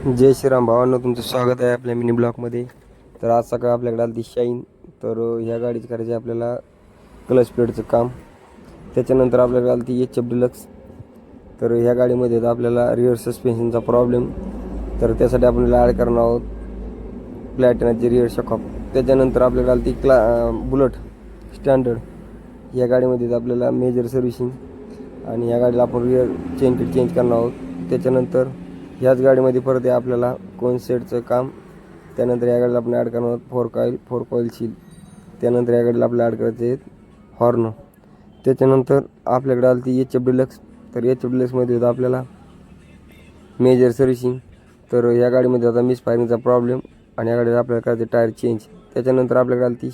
जय श्रीराम भावांनो, तुमचं स्वागत आहे आपल्या मिनी ब्लॉकमध्ये. तर आज सकाळ आपल्याकडे आली ती शाईन. तर ह्या गाडीचं करायचं आपल्याला क्लच प्लेटचं काम. त्याच्यानंतर आपल्याकडे आली ती HF डिलक्स. तर ह्या गाडीमध्ये आपल्याला रिअर सस्पेन्शनचा प्रॉब्लेम, तर त्यासाठी आपल्याला ॲड करणार आहोत प्लॅटिनाची रिअर शॉकअप. त्याच्यानंतर आपल्याकडे आली ती बुलेट स्टँडर्ड. या गाडीमध्ये आपल्याला मेजर सर्व्हिसिंग आणि या गाडीला आपण रिअर चेन किट चेंज करणार आहोत. त्याच्यानंतर ह्याच गाडीमध्ये परत आपल्याला कोन सेटचं काम. त्यानंतर या गाडीला आपण ॲड करणार आहोत फोर कॉईल सील. त्यानंतर या गाडीला आपल्याला ॲड करायचे आहेत हॉर्न. त्याच्यानंतर आपल्याकडे आली ती HF डिलक्स. तर HF डिलक्समध्ये होता आपल्याला मेजर सर्व्हिसिंग. तर या गाडीमध्ये होता मिसफायरिंगचा प्रॉब्लेम आणि या गाडीला आपल्याला करायचे टायर चेंज. त्याच्यानंतर आपल्याकडे आली ती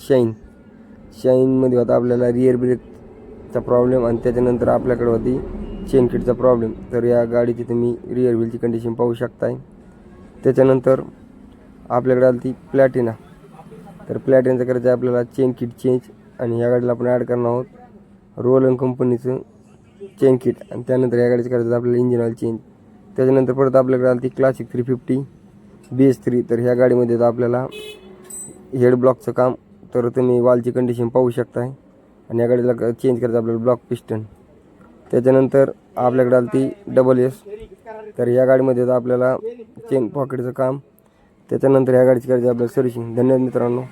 शाईनमध्ये होता आपल्याला रिअर ब्रेकचा प्रॉब्लेम आणि त्याच्यानंतर आपल्याकडे होती चेन किटचा प्रॉब्लेम. तर या गाडीची तुम्ही रिअर व्हीलची कंडिशन पाहू शकताय. त्याच्यानंतर आपल्याकडे आली ती प्लॅटिना. तर प्लॅटिनाचं करायचं आहे आपल्याला चेन किट चेंज आणि या गाडीला आपण ॲड करणार आहोत रोलन कंपनीचं चेन किट. आणि त्यानंतर या गाडीचं करायचं आपल्याला इंजिन ऑइल चेंज. त्याच्यानंतर परत आपल्याकडे आली ती क्लासिक 350 BS3. तर ह्या गाडीमध्ये तर आपल्याला हेड ब्लॉकचं काम. तर तुम्ही वालची कंडिशन पाहू शकताय आणि या गाडीला चेंज करायचं आपल्याला ब्लॉक पिस्टन. त्याच्यानंतर आपल्याकडे आली ती SS. तर या गाडीमध्ये आपल्याला चेन पॉकेटचं काम. त्याच्यानंतर या गाडीची करायची आपल्याला सर्व्हिसिंग. धन्यवाद मित्रांनो.